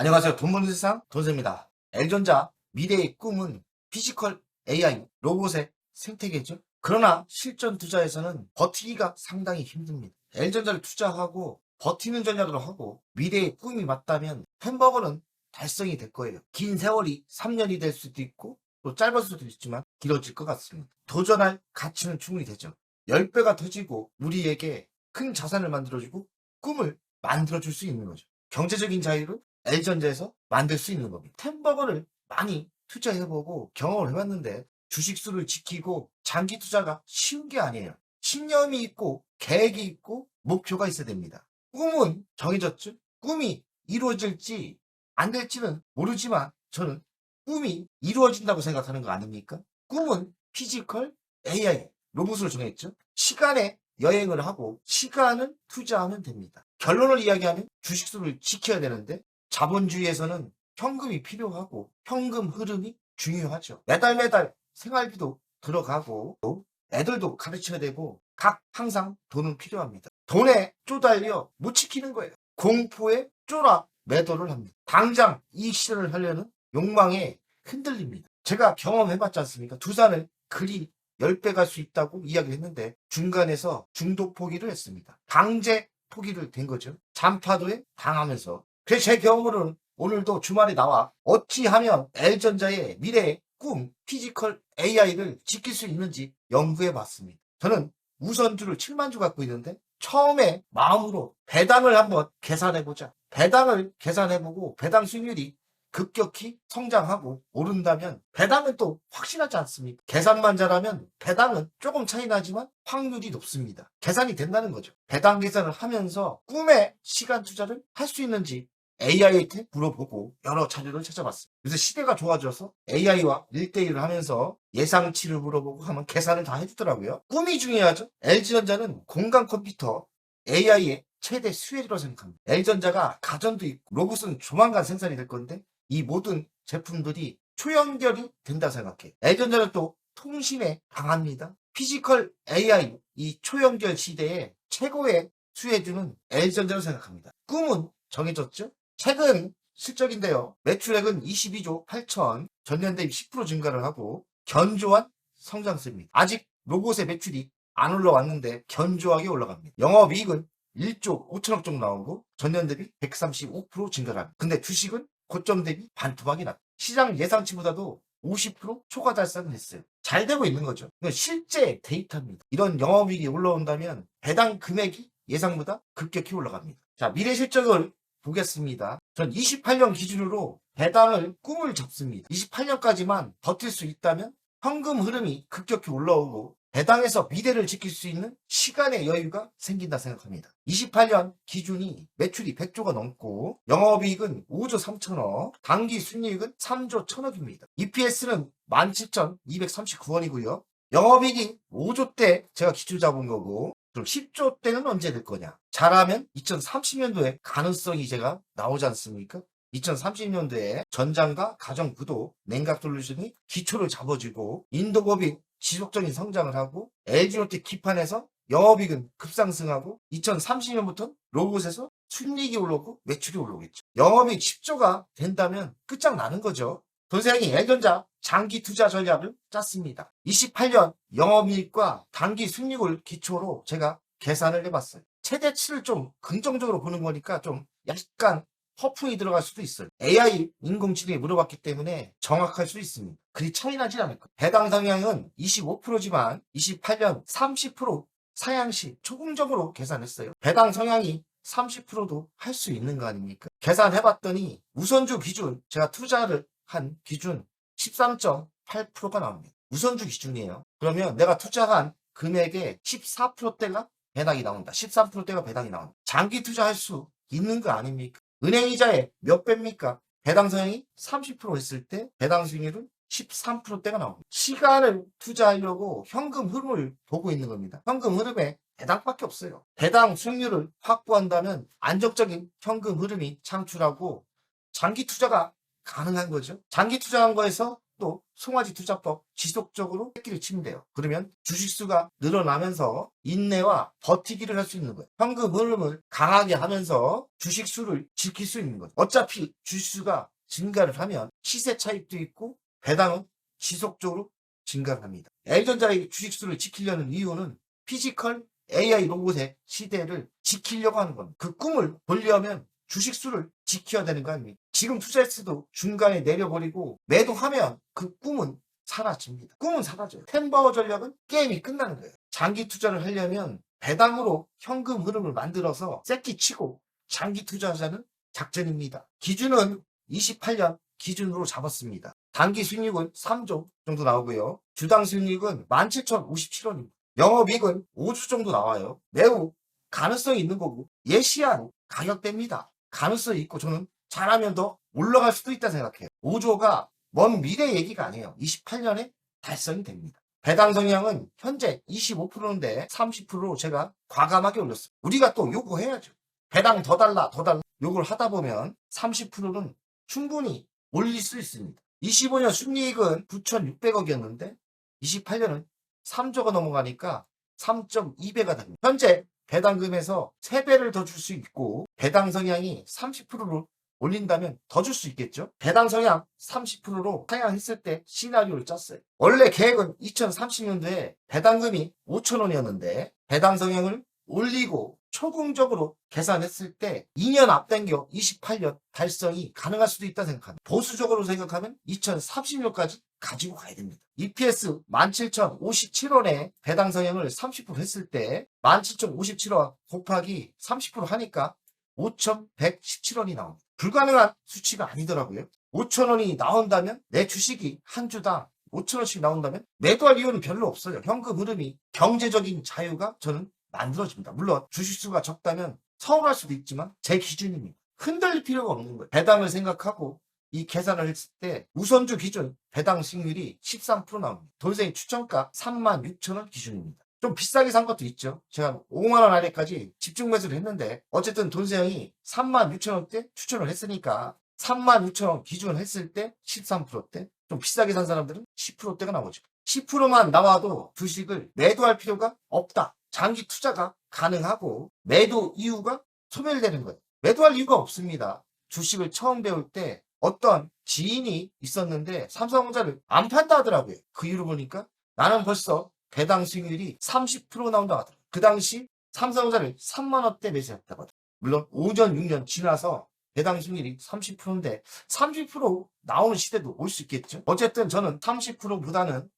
안녕하세요. 돈 버는 세상 돈세입니다. L전자 미래의 꿈은 피지컬 AI 로봇의 생태계죠. 그러나 실전 투자에서는 버티기가 상당히 힘듭니다. L전자를 투자하고 버티는 전략으로 하고 미래의 꿈이 맞다면 햄버거는 달성이 될 거예요. 긴 세월이 3년이 될 수도 있고 또 짧을 수도 있지만 길어질 것 같습니다. 도전할 가치는 충분히 되죠. 10배가 터지고 우리에게 큰 자산을 만들어주고 꿈을 만들어줄 수 있는 거죠. 경제적인 자유를 L전자에서 만들 수 있는 겁니다. 햄버거를 많이 투자해보고 경험을 해봤는데 주식수를 지키고 장기 투자가 쉬운 게 아니에요. 신념이 있고 계획이 있고 목표가 있어야 됩니다. 꿈은 정해졌죠. 꿈이 이루어질지 안 될지는 모르지만 저는 꿈이 이루어진다고 생각하는 거 아닙니까? 꿈은 피지컬 AI 로봇으로 정했죠. 시간에 여행을 하고 시간을 투자하면 됩니다. 결론을 이야기하면 주식수를 지켜야 되는데 자본주의에서는 현금이 필요하고 현금 흐름이 중요하죠. 매달 생활비도 들어가고 또 애들도 가르쳐야 되고 각 항상 돈은 필요합니다. 돈에 쪼달려 못 지키는 거예요. 공포에 쫄아 매도를 합니다. 당장 이익 실현을 하려는 욕망에 흔들립니다. 제가 경험해봤지 않습니까? 두산을 그리 10배 갈 수 있다고 이야기를 했는데 중간에서 중도 포기를 했습니다. 강제 포기를 된 거죠. 잔파도에 당하면서. 그래서 제 경험으로는 오늘도 주말에 나와 어찌하면 L전자의 미래의 꿈 피지컬 AI를 지킬 수 있는지 연구해 봤습니다. 저는 우선주를 7만 주 갖고 있는데 처음에 마음으로 배당을 한번 계산해보자. 배당을 계산해보고 배당 수익률이 급격히 성장하고 오른다면 배당은 또 확실하지 않습니까? 계산만 잘하면 배당은 조금 차이 나지만 확률이 높습니다. 계산이 된다는 거죠. 배당 계산을 하면서 꿈의 시간 투자를 할 수 있는지 AI한테 물어보고 여러 자료를 찾아봤습니다. 요새 시대가 좋아져서 AI와 1대1을 하면서 예상치를 물어보고 하면 계산을 다 해주더라고요. 꿈이 중요하죠. LG전자는 공간 컴퓨터 AI의 최대 수혜주라고 생각합니다. L전자가 가전도 있고 로봇은 조만간 생산이 될 건데 이 모든 제품들이 초연결이 된다 생각해. L전자는 또 통신에 강합니다. 피지컬 AI 이 초연결 시대에 최고의 수혜주는 L전자로 생각합니다. 꿈은 정해졌죠? 최근 실적인데요. 매출액은 22조 8천, 전년 대비 10% 증가를 하고 견조한 성장세입니다. 아직 로봇의 매출이 안 올라왔는데 견조하게 올라갑니다. 영업이익은 1조 5천억 정도 나오고 전년 대비 135% 증가를 합니다. 근데 주식은 고점 대비 반토막이 났다. 시장 예상치보다도 50% 초과 달성을 했어요. 잘 되고 있는 거죠. 이건 실제 데이터입니다. 이런 영업이익이 올라온다면 배당 금액이 예상보다 급격히 올라갑니다. 자, 미래 실적을 보겠습니다. 전 28년 기준으로 배당을 꿈을 잡습니다. 28년까지만 버틸 수 있다면 현금 흐름이 급격히 올라오고 배당에서 미래를 지킬 수 있는 시간의 여유가 생긴다 생각합니다. 28년 기준이 매출이 100조가 넘고 영업이익은 5조 3천억, 당기 순이익은 3조 1천억입니다. EPS는 17,239원이고요. 영업이익이 5조 때 제가 기초 잡은 거고 그럼 10조 때는 언제 될 거냐? 잘하면 2030년도에 가능성이 제가 나오지 않습니까? 2030년도에 전장과 가정 구도, 냉각 솔루션이 기초를 잡아주고 인도법인 지속적인 성장을 하고 LG롯데 기판에서 영업이익은 급상승하고 2030년부터 로봇에서 순이익이 올라오고 매출이 올라오겠죠. 영업이익 10조가 된다면 끝장나는 거죠. 돈세양이 L전자 장기 투자 전략을 짰습니다. 28년 영업이익과 단기 순이익을 기초로 제가 계산을 해봤어요. 최대치를 좀 긍정적으로 보는 거니까 좀 약간 허풍이 들어갈 수도 있어요. AI 인공지능에 물어봤기 때문에 정확할 수 있습니다. 그리 차이 나지 않을 거예요. 배당 성향은 25%지만 28년 30% 상향시 초공적으로 계산했어요. 배당 성향이 30%도 할 수 있는 거 아닙니까? 계산해봤더니 우선주 기준 제가 투자를 한 기준 13.8%가 나옵니다. 우선주 기준이에요. 그러면 내가 투자한 금액의 14%대가 배당이 나온다. 13%대가 배당이 나온다. 장기 투자할 수 있는 거 아닙니까? 은행이자의 몇 배입니까? 배당 성향이 30% 했을 때 배당 수익률은 13%대가 나옵니다. 시간을 투자하려고 현금 흐름을 보고 있는 겁니다. 현금 흐름에 배당밖에 없어요. 배당 수익률을 확보한다면 안정적인 현금 흐름이 창출하고 장기 투자가 가능한 거죠. 장기 투자한 거에서 이것도 송아지 투자법 지속적으로 새끼를 치면 돼요. 그러면 주식수가 늘어나면서 인내와 버티기를 할 수 있는 거예요. 현금 흐름을 강하게 하면서 주식수를 지킬 수 있는 거죠. 어차피 주식수가 증가를 하면 시세 차익도 있고 배당은 지속적으로 증가를 합니다. L전자의 주식수를 지키려는 이유는 피지컬 AI 로봇의 시대를 지키려고 하는 겁니다. 그 꿈을 보려면 주식수를 지켜야 되는 거 아닙니까? 지금 투자했어도 중간에 내려버리고 매도하면 그 꿈은 사라집니다. 꿈은 사라져요. 템버거 전략은 게임이 끝나는 거예요. 장기 투자를 하려면 배당으로 현금 흐름을 만들어서 새끼 치고 장기 투자하자는 작전입니다. 기준은 28년 기준으로 잡았습니다. 단기 수익률은 3조 정도 나오고요. 주당 수익률은 17,057원입니다. 영업이익은 5주 정도 나와요. 매우 가능성이 있는 거고 예시한 가격대입니다. 가능성이 있고 저는 잘하면 더 올라갈 수도 있다 생각해요. 5조가 먼 미래 얘기가 아니에요. 28년에 달성이 됩니다. 배당 성향은 현재 25%인데 30%로 제가 과감하게 올렸어요. 우리가 또 요구해야죠. 배당 더 달라 더 달라 요구를 하다 보면 30%는 충분히 올릴 수 있습니다. 25년 순이익은 9,600억이었는데 28년은 3조가 넘어가니까 3.2배가 됩니다. 현재 배당금에서 3배를 더 줄 수 있고 배당 성향이 30%로 올린다면 더 줄 수 있겠죠. 배당 성향 30%로 상향했을 때 시나리오를 짰어요. 원래 계획은 2030년도에 배당금이 5,000원이었는데 배당 성향을 올리고 초궁적으로 계산했을 때 2년 앞당겨 28년 달성이 가능할 수도 있다 생각합니다. 보수적으로 생각하면 2030년까지 가지고 가야 됩니다. EPS 17,057원에 배당 성향을 30% 했을 때 17,057원 곱하기 30% 하니까 5,117원이 나옵니다. 불가능한 수치가 아니더라고요. 5,000원이 나온다면 내 주식이 한 주당 5,000원씩 나온다면 매도할 이유는 별로 없어요. 현금 흐름이 경제적인 자유가 저는 만들어집니다. 물론 주식수가 적다면 서운할 수도 있지만 제 기준입니다. 흔들릴 필요가 없는 거예요. 배당을 생각하고 이 계산을 했을 때 우선주 기준 배당 수익률이 13% 나옵니다. 돌생이 추천가 36,000원 기준입니다. 좀 비싸게 산 것도 있죠. 제가 5만원 아래까지 집중 매수를 했는데 어쨌든 돈세형이 36,000원대 추천을 했으니까 36,000원 기준 했을 때 13%대 좀 비싸게 산 사람들은 10%대가 나오죠. 10%만 나와도 주식을 매도할 필요가 없다. 장기 투자가 가능하고 매도 이유가 소멸되는 거예요. 매도할 이유가 없습니다. 주식을 처음 배울 때 어떤 지인이 있었는데 삼성전자를 안 판다 하더라고요. 그 이유를 보니까 나는 벌써 배당 수익률이 30% 나온다 하더라고요. 그 당시 삼성전자를 3만 원대 매수했다고 하더라고요. 물론 5년, 6년 지나서 배당 수익률이 30%인데 30% 나오는 시대도 올 수 있겠죠. 어쨌든 저는 30%보다는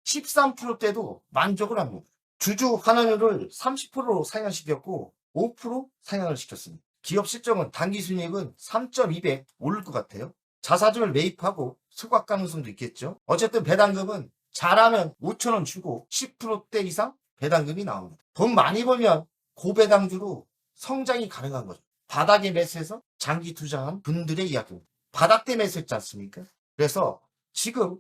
13%대도 만족을 합니다. 주주 환원율을 30%로 상향시켰고 5% 상향을 시켰습니다. 기업 실적은 단기 순이익은 3.2배 오를 것 같아요. 자사주를 매입하고 소각 가능성도 있겠죠. 어쨌든 배당금은 잘하면 5,000원 주고 10%대 이상 배당금이 나옵니다. 돈 많이 벌면 고배당주로 성장이 가능한 거죠. 바닥에 매수해서 장기 투자한 분들의 이야기입니다. 바닥대 매수했지 않습니까? 그래서 지금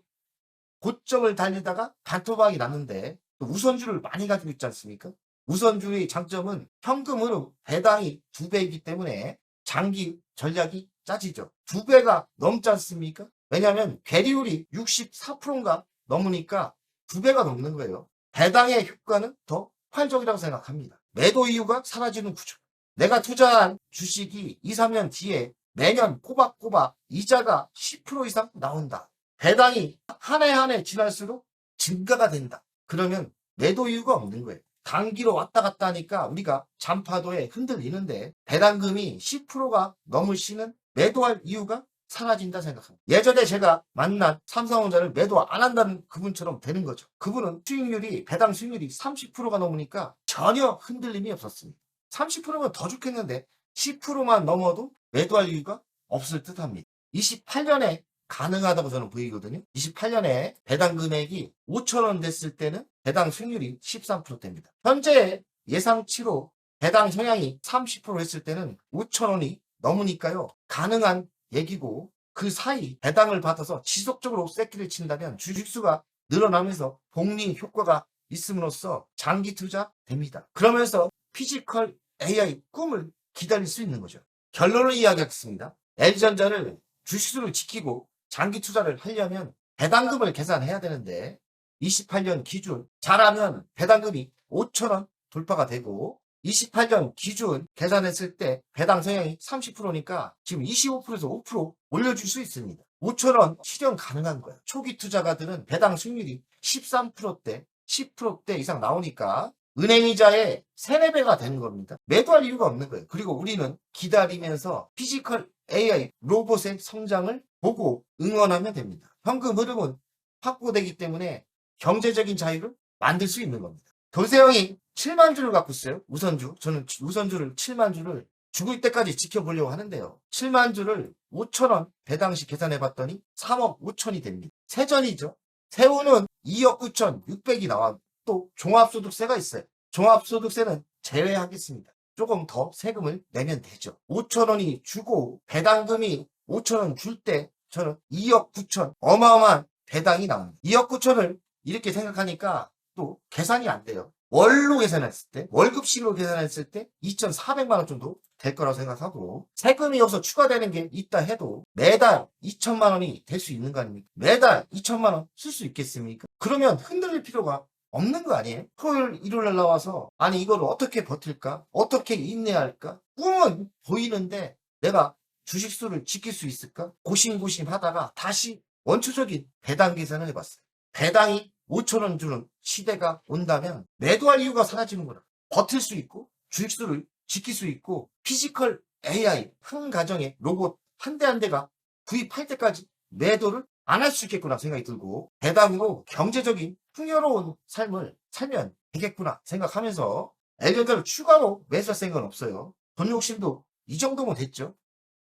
고점을 달리다가 반토막이 났는데 우선주를 많이 가지고 있지 않습니까? 우선주의 장점은 현금으로 배당이 2배이기 때문에 장기 전략이 짜지죠. 2배가 넘지 않습니까? 왜냐하면 괴리율이 64%인가 넘으니까 2배가 넘는 거예요. 배당의 효과는 더 활적이라고 생각합니다. 매도 이유가 사라지는 구조. 내가 투자한 주식이 2, 3년 뒤에 매년 꼬박꼬박 이자가 10% 이상 나온다. 배당이 한 해 한 해 지날수록 증가가 된다. 그러면 매도 이유가 없는 거예요. 단기로 왔다 갔다 하니까 우리가 잔파도에 흔들리는데 배당금이 10%가 넘으시는 매도할 이유가 사라진다 생각합니다. 예전에 제가 만난 삼성전자를 매도 안 한다는 그분처럼 되는 거죠. 그분은 수익률이 배당 수익률이 30%가 넘으니까 전혀 흔들림이 없었습니다. 30%면 더 좋겠는데 10%만 넘어도 매도할 이유가 없을 듯합니다. 28년에 가능하다고 저는 보이거든요. 28년에 배당 금액이 5,000원 됐을 때는 배당 수익률이 13%대입니다. 현재 예상치로 배당 성향이 30% 했을 때는 5,000원이 넘으니까요. 가능한 얘기고 그 사이 배당을 받아서 지속적으로 새끼를 친다면 주식수가 늘어나면서 복리 효과가 있음으로써 장기 투자 됩니다. 그러면서 피지컬 AI 꿈을 기다릴 수 있는 거죠. 결론을 이야기하겠습니다. LG전자를 주식수를 지키고 장기 투자를 하려면 배당금을 계산해야 되는데 28년 기준 잘하면 배당금이 5천원 돌파가 되고 28년 기준 계산했을 때 배당 성향이 30%니까 지금 25%에서 5% 올려줄 수 있습니다. 5천원 실현 가능한 거예요. 초기 투자가들은 배당 수익률이 13%대, 10%대 이상 나오니까 은행이자의 3, 4배가 되는 겁니다. 매도할 이유가 없는 거예요. 그리고 우리는 기다리면서 피지컬 AI 로봇의 성장을 보고 응원하면 됩니다. 현금 흐름은 확보되기 때문에 경제적인 자유를 만들 수 있는 겁니다. 도세형이 7만 주를 갖고 있어요. 우선주. 저는 우선주를 7만 주를 죽을 때까지 지켜보려고 하는데요. 7만 주를 5천원 배당시 계산해 봤더니 3억 5천이 됩니다. 세전이죠. 새우는 2억 9천 6백이 나와. 또 종합소득세가 있어요. 종합소득세는 제외하겠습니다. 조금 더 세금을 내면 되죠. 5천원이 주고 배당금이 5천원 줄 때 저는 2억 9천 어마어마한 배당이 나옵니다. 2억 9천을 이렇게 생각하니까 또 계산이 안 돼요. 월로 계산했을 때, 월급식으로 계산했을 때 2,400만 원 정도 될 거라고 생각하고 세금이 여기서 추가되는 게 있다 해도 매달 2천만 원이 될 수 있는 거 아닙니까? 매달 2천만 원 쓸 수 있겠습니까? 그러면 흔들릴 필요가 없는 거 아니에요? 토요일, 일요일 나와서 아니 이걸 어떻게 버틸까? 어떻게 인내할까? 꿈은 보이는데 내가 주식수를 지킬 수 있을까? 고심고심 하다가 다시 원초적인 배당 계산을 해봤어요. 배당이 5천원 주는 시대가 온다면 매도할 이유가 사라지는 거라. 버틸 수 있고 주식수를 지킬 수 있고 피지컬 AI 한 가정에 로봇 한 대 한 대가 구입할 때까지 매도를 안 할 수 있겠구나 생각이 들고 배당으로 경제적인 풍요로운 삶을 살면 되겠구나 생각하면서 엘전자를 추가로 매수할 생각은 없어요. 돈 욕심도 이 정도면 됐죠.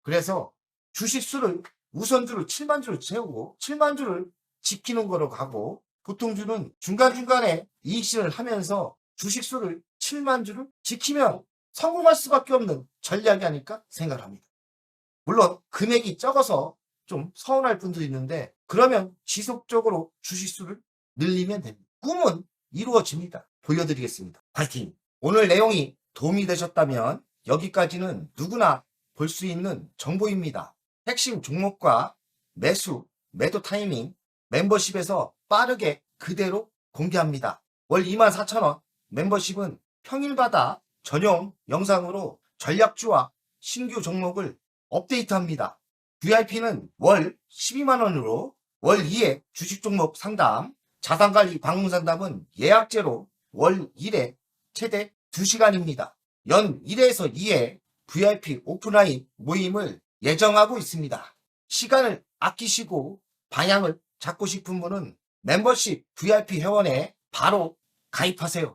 그래서 주식수를 우선주를 7만 주를 채우고 7만 주를 지키는 거로 가고 보통주는 중간중간에 이익실을 하면서 주식수를 7만 주를 지키면 성공할 수밖에 없는 전략이 아닐까 생각을 합니다. 물론 금액이 적어서 좀 서운할 분도 있는데 그러면 지속적으로 주식수를 늘리면 됩니다. 꿈은 이루어집니다. 보여드리겠습니다. 파이팅! 오늘 내용이 도움이 되셨다면 여기까지는 누구나 볼 수 있는 정보입니다. 핵심 종목과 매수, 매도 타이밍 멤버십에서 빠르게 그대로 공개합니다. 월 24,000원 멤버십은 평일마다 전용 영상으로 전략주와 신규 종목을 업데이트합니다. VIP는 월 12만원으로 월 2회 주식 종목 상담, 자산관리 방문 상담은 예약제로 월 1회 최대 2시간입니다. 연 1회에서 2회 VIP 오프라인 모임을 예정하고 있습니다. 시간을 아끼시고 방향을 잡고 싶은 분은 멤버십 VIP 회원에 바로 가입하세요.